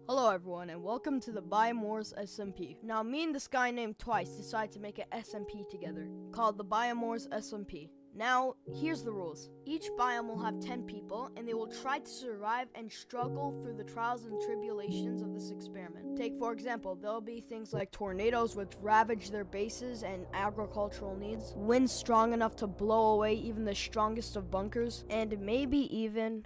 Hello everyone and welcome to the BiomeWarsSMP. Now me and this guy named Twice decided to make an SMP together called the BiomeWarsSMP. Now here's the rules. Each biome will have 10 people and they will try to survive and struggle through the trials and tribulations of this experiment. Take for example, there'll be things like tornadoes which ravage their bases and agricultural needs, winds strong enough to blow away even the strongest of bunkers, and maybe even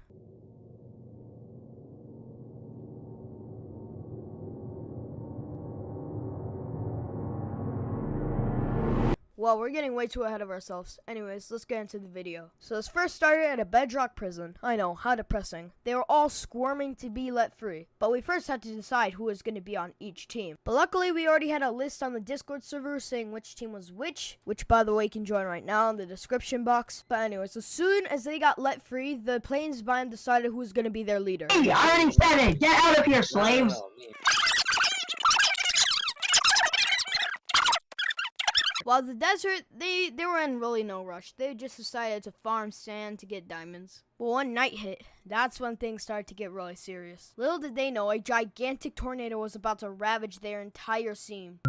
well, we're getting way too ahead of ourselves. Anyways, let's get into the video. So this first started at a bedrock prison. I know, how depressing. They were all squirming to be let free. But we first had to decide who was going to be on each team. But luckily, we already had a list on the Discord server saying which team was which by the way you can join right now in the description box. But anyways, as soon as they got let free, the Plains biome decided who was going to be their leader. Hey, I already said it! Get out of here, slaves! While the desert, they were in really no rush. They just decided to farm sand to get diamonds. But when night hit, that's when things started to get really serious. Little did they know, a gigantic tornado was about to ravage their entire scene.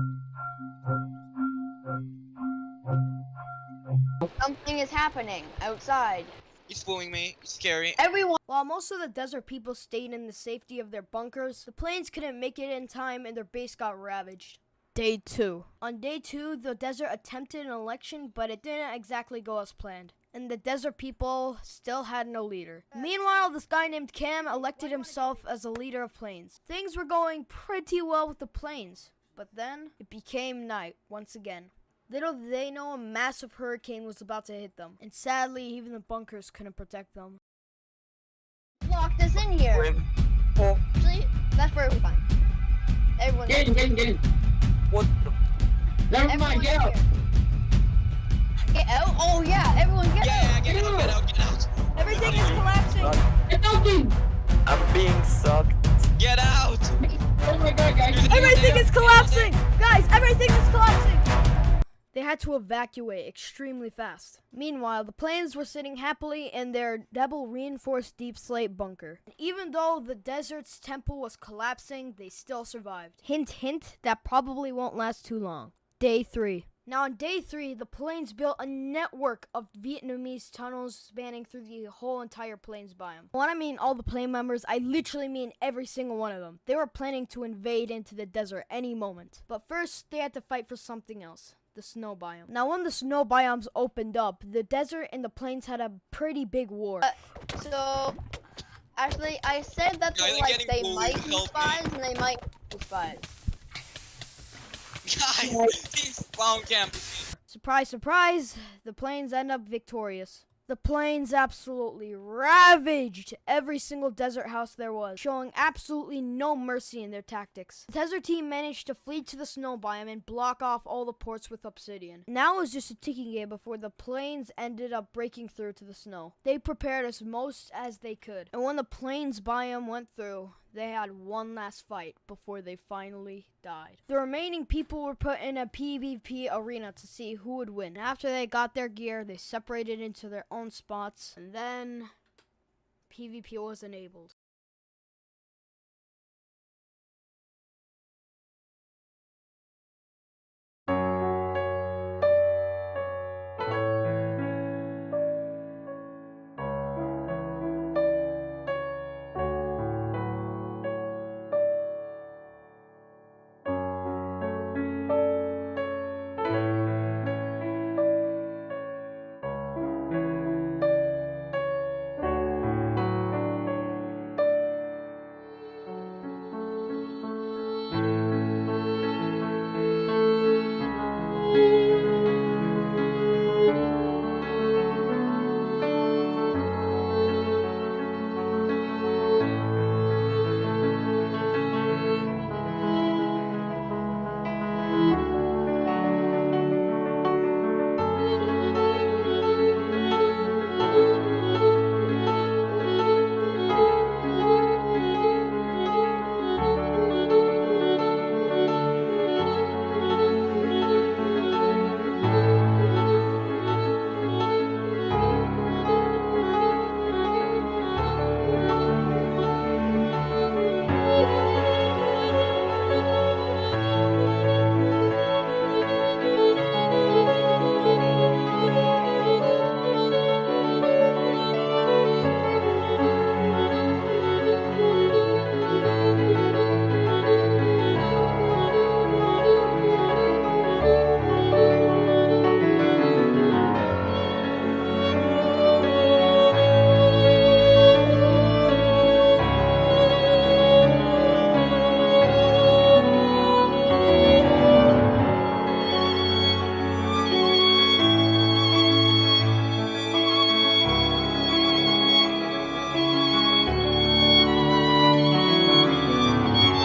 Something is happening outside. He's fooling me. It's scary. Everyone. While most of the desert people stayed in the safety of their bunkers, the Plains couldn't make it in time and their base got ravaged. Day 2. On day 2, the desert attempted an election, but it didn't exactly go as planned. And the desert people still had no leader. Meanwhile, this guy named Cam elected himself as the leader of Plains. Things were going pretty well with the Plains, but then it became night once again. Little did they know a massive hurricane was about to hit them, and sadly, even the bunkers couldn't protect them. Locked us in here. Oh, Actually, that's perfectly fine. Everyone. Get in. what the? Never mind, get out! Get out? Oh yeah, everyone get out. Get out. Everything is collapsing! Get out! I'm being sucked. Get out. Oh my god, guys! Everything is collapsing! Guys, everything is collapsing! They had to evacuate extremely fast. Meanwhile, the Plains were sitting happily in their double-reinforced deep slate bunker. Even though the desert's temple was collapsing, they still survived. Hint, hint, that probably won't last too long. Day 3. Now on day 3, the Plains built a network of Vietnamese tunnels spanning through the whole entire Plains biome. When I mean all the Plain members, I literally mean every single one of them. They were planning to invade into the desert any moment. But first, they had to fight for something else. The snow biome. Now when the snow biomes opened up, the desert and the Plains had a pretty big war. So, actually, I said that they might be spies and they might be spies. Guys, he's found camp. Surprise, surprise, the Plains end up victorious. The Plains absolutely ravaged every single desert house there was, showing absolutely no mercy in their tactics. The desert team managed to flee to the snow biome and block off all the ports with obsidian. Now it was just a ticking game before the Plains ended up breaking through to the snow. They prepared as most as they could, and when the Plains biome went through, they had one last fight before they finally died. The remaining people were put in a PvP arena to see who would win. After they got their gear, they separated into their own spots, and then PvP was enabled.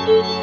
Bye.